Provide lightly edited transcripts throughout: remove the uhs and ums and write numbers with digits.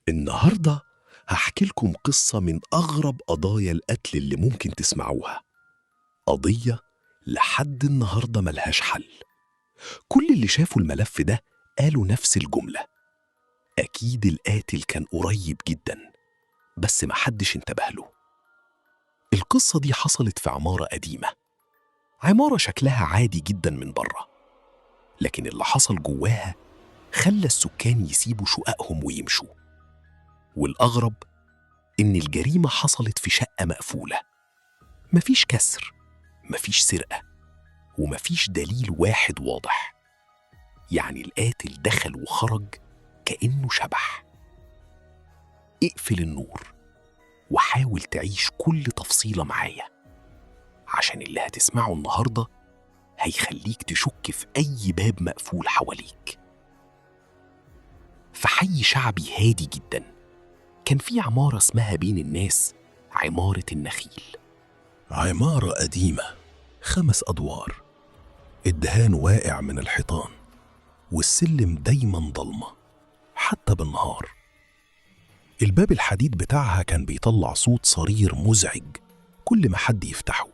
النهاردة هحكي لكم قصة من أغرب قضايا القتل اللي ممكن تسمعوها. قضية لحد النهاردة ملهاش حل. كل اللي شافوا الملف ده قالوا نفس الجملة: أكيد القاتل كان قريب جدا، بس محدش انتبه له. القصة دي حصلت في عمارة قديمة، عمارة شكلها عادي جدا من بره، لكن اللي حصل جواها خلى السكان يسيبوا شققهم ويمشوا. والأغرب إن الجريمة حصلت في شقة مقفولة، مفيش كسر، مفيش سرقة، ومفيش دليل واحد واضح. يعني القاتل دخل وخرج كأنه شبح. اقفل النور وحاول تعيش كل تفصيلة معايا، عشان اللي هتسمعه النهاردة هيخليك تشك في أي باب مقفول حواليك. في حي شعبي هادي جدا كان في عمارة اسمها بين الناس عمارة النخيل. عمارة قديمة 5 أدوار، الدهان واقع من الحيطان، والسلم دايما ضلمة حتى بالنهار. الباب الحديد بتاعها كان بيطلع صوت صرير مزعج كل ما حد يفتحه،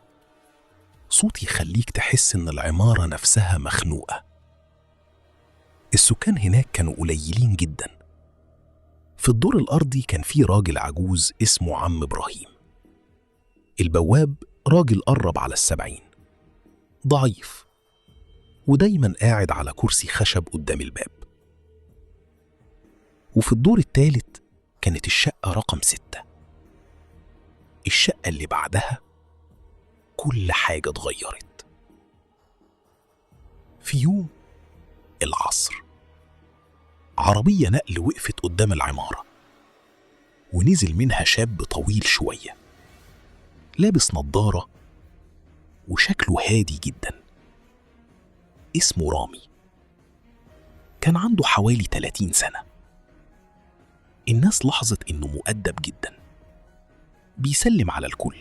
صوت يخليك تحس إن العمارة نفسها مخنوقة. السكان هناك كانوا قليلين جدا. في الدور الأرضي كان في راجل عجوز اسمه عم إبراهيم. البواب راجل قرب على 70، ضعيف، ودايما قاعد على كرسي خشب قدام الباب. وفي الدور الثالث كانت الشقة رقم 6. الشقة اللي بعدها كل حاجة اتغيرت. في يوم العصر عربية نقل وقفت قدام العمارة، ونزل منها شاب طويل شوية لابس نظارة وشكله هادي جدا، اسمه رامي. كان عنده حوالي 30 سنة. الناس لاحظت إنه مؤدب جدا، بيسلم على الكل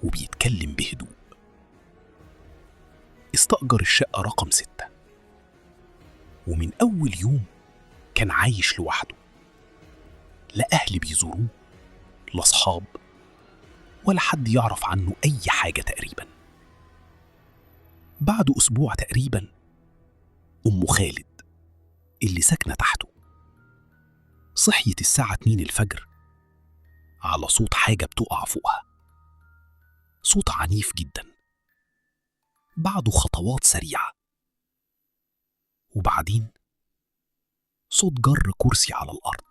وبيتكلم بهدوء. استأجر الشقة رقم 6، ومن أول يوم كان عايش لوحده، لا أهل بيزوروه، لا أصحاب، ولا حد يعرف عنه أي حاجة تقريبا. بعد أسبوع تقريبا أم خالد اللي ساكنة تحته صحيت الساعة 2 الفجر على صوت حاجة بتقع فوقها، صوت عنيف جدا، بعده خطوات سريعة، وبعدين صوت جر كرسي على الأرض.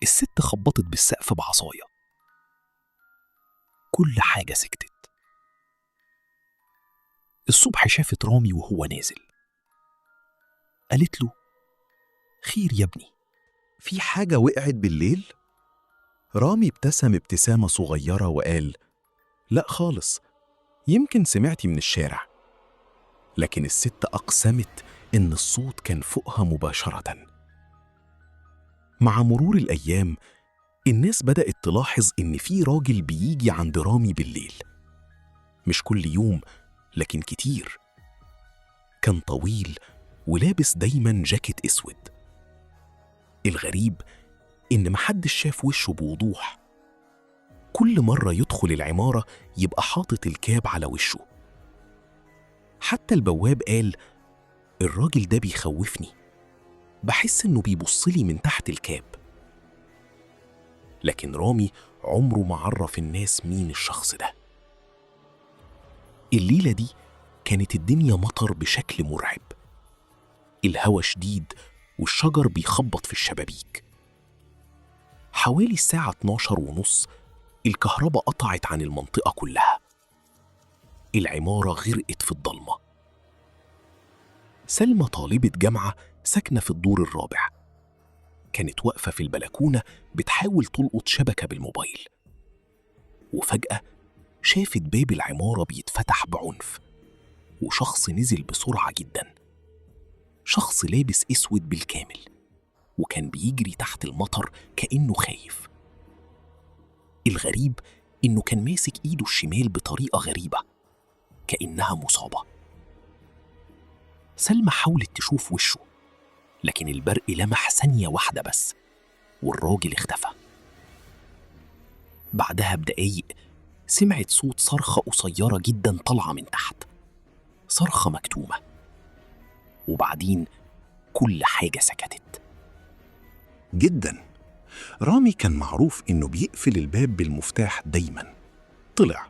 الست خبطت بالسقف بعصاية. كل حاجة سكتت. الصبح شافت رامي وهو نازل، قالت له: خير يا ابني، في حاجة وقعت بالليل؟ رامي ابتسم ابتسامة صغيرة وقال: لا خالص، يمكن سمعتي من الشارع. لكن الست أقسمت إن الصوت كان فوقها مباشرة. مع مرور الأيام الناس بدأت تلاحظ إن في راجل بيجي عند رامي بالليل، مش كل يوم لكن كتير. كان طويل ولابس دايما جاكيت اسود. الغريب إن محدش شاف وشه بوضوح. كل مرة يدخل العمارة يبقى حاطط الكاب على وشه. حتى البواب قال: الراجل ده بيخوفني، بحس إنه بيبصلي من تحت الكاب. لكن رامي عمره ما عرف الناس مين الشخص ده. الليلة دي كانت الدنيا مطر بشكل مرعب، الهوا شديد والشجر بيخبط في الشبابيك. حوالي الساعة 12:30 الكهرباء قطعت عن المنطقة كلها. العمارة غرقت في الضلمة. سلمى طالبة جامعة ساكنة في الدور الرابع، كانت واقفة في البلكونة بتحاول تلقط شبكة بالموبايل، وفجأة شافت باب العمارة بيتفتح بعنف، وشخص نزل بسرعة جدا. شخص لابس اسود بالكامل، وكان بيجري تحت المطر كأنه خايف. الغريب إنه كان ماسك إيده الشمال بطريقة غريبة كأنها مصابة. سلمى حاولت تشوف وشه، لكن البرق لمح ثانية واحدة بس والراجل اختفى. بعدها بدقايق سمعت صوت صرخة قصيرة جدا طالعة من تحت، صرخة مكتومة، وبعدين كل حاجة سكتت. جدا. رامي كان معروف إنه بيقفل الباب بالمفتاح دايما. طلع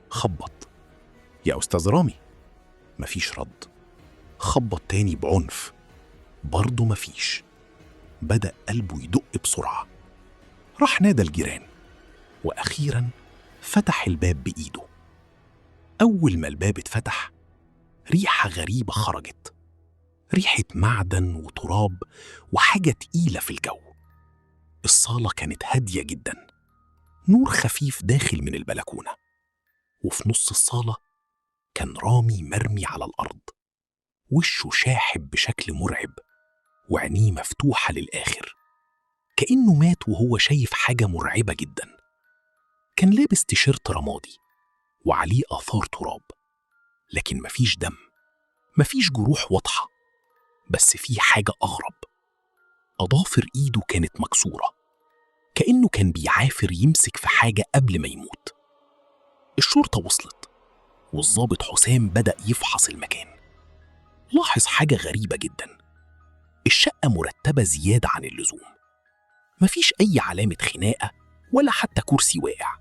خبط: يا أستاذ رامي. مفيش رد. خبط تاني بعنف، برضه مفيش. بدأ قلبه يدق بسرعة. راح نادى الجيران، وأخيراً فتح الباب بإيده. أول ما الباب اتفتح ريحة غريبة خرجت، ريحة معدن وتراب وحاجة تقيلة في الجو. الصالة كانت هادية جداً، نور خفيف داخل من البلكونة، وفي نص الصالة كان رامي مرمي على الأرض، وشه شاحب بشكل مرعب وعينيه مفتوحة للآخر، كأنه مات وهو شايف حاجة مرعبة جدا. كان لابس تيشيرت رمادي وعليه آثار تراب، لكن مفيش دم، مفيش جروح واضحة، بس في حاجة أغرب. أظافر إيده كانت مكسورة، كأنه كان بيعافر يمسك في حاجة قبل ما يموت. الشرطة وصلت، والضابط حسام بدأ يفحص المكان. لاحظ حاجة غريبة جدا: الشقة مرتبة زيادة عن اللزوم، مفيش أي علامة خناقة ولا حتى كرسي واقع،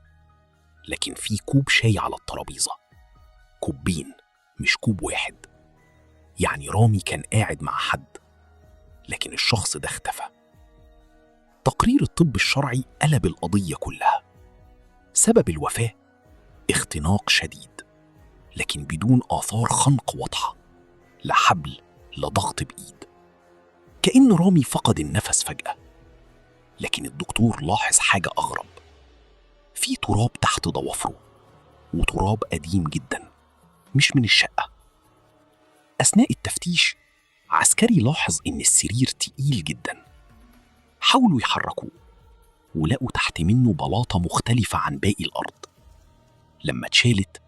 لكن في كوب شاي على الترابيزة، كوبين مش كوب واحد. يعني رامي كان قاعد مع حد، لكن الشخص ده اختفى. تقرير الطب الشرعي قلب القضية كلها. سبب الوفاة اختناق شديد، لكن بدون آثار خنق واضحة، لا حبل لا ضغط بإيد. كأن رامي فقد النفس فجأة. لكن الدكتور لاحظ حاجة أغرب: في تراب تحت ضوافره، وتراب قديم جدا مش من الشقة. أثناء التفتيش عسكري لاحظ إن السرير تقيل جدا. حاولوا يحركوه ولقوا تحت منه بلاطة مختلفة عن باقي الأرض. لما اتشالت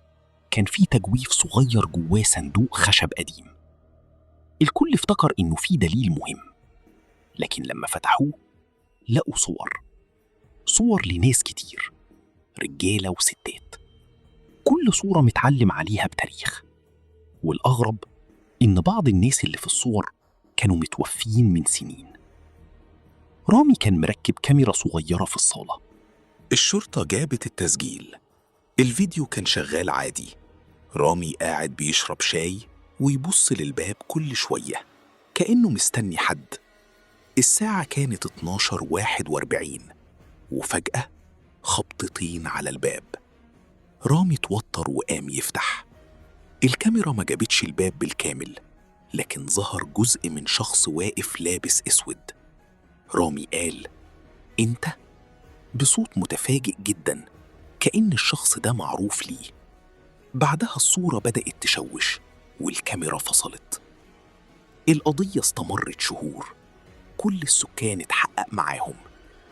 كان في تجويف صغير جواه صندوق خشب قديم. الكل افتكر إنه في دليل مهم، لكن لما فتحوه لقوا صور لناس كتير، رجالة وستات، كل صورة متعلم عليها بتاريخ. والأغرب إن بعض الناس اللي في الصور كانوا متوفيين من سنين. رامي كان مركب كاميرا صغيرة في الصالة. الشرطة جابت التسجيل. الفيديو كان شغال عادي. رامي قاعد بيشرب شاي ويبص للباب كل شوية كأنه مستني حد. الساعة كانت 12:41، وفجأة خبطتين على الباب. رامي اتوتر وقام يفتح. الكاميرا ما جابتش الباب بالكامل، لكن ظهر جزء من شخص واقف لابس اسود. رامي قال: انت؟ بصوت متفاجئ جدا، كأن الشخص ده معروف ليه. بعدها الصورة بدأت تشوش والكاميرا فصلت. القضية استمرت شهور. كل السكان اتحقق معاهم،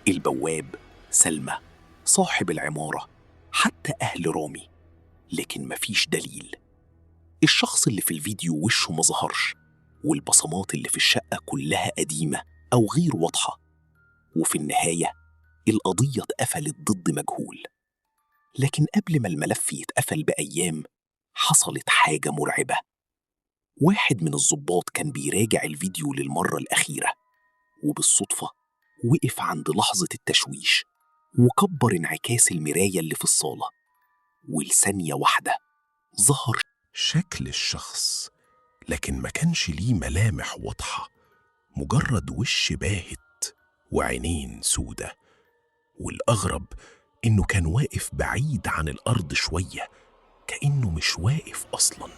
البواب، سلمى، صاحب العمارة، حتى أهل رامي، لكن مفيش دليل. الشخص اللي في الفيديو وشه ما ظهرش، والبصمات اللي في الشقة كلها قديمة أو غير واضحة. وفي النهاية القضية اتقفلت ضد مجهول. لكن قبل ما الملف يتقفل بأيام حصلت حاجة مرعبة. واحد من الضباط كان بيراجع الفيديو للمرة الأخيرة، وبالصدفة وقف عند لحظة التشويش وكبر انعكاس المراية اللي في الصالة، ولثانية واحدة ظهر شكل الشخص، لكن ما كانش ليه ملامح واضحة، مجرد وش باهت وعينين سودة. والأغرب إنه كان واقف بعيد عن الأرض شوية، كأنه مش واقف أصلاً.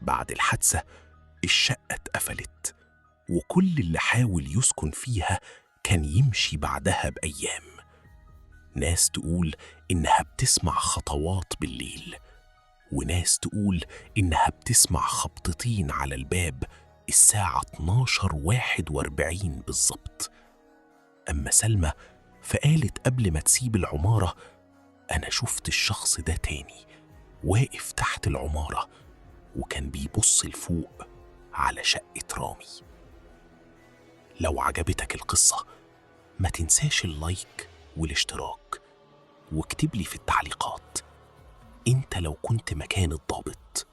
بعد الحادثة الشقة اتقفلت، وكل اللي حاول يسكن فيها كان يمشي بعدها بأيام. ناس تقول إنها بتسمع خطوات بالليل، وناس تقول إنها بتسمع خبطتين على الباب الساعة 12:41 بالظبط. أما سلمى فقالت قبل ما تسيب العمارة: أنا شفت الشخص ده تاني واقف تحت العمارة، وكان بيبص لفوق على شقة رامي. لو عجبتك القصة ما تنساش اللايك والاشتراك، واكتب لي في التعليقات انت لو كنت مكان الضابط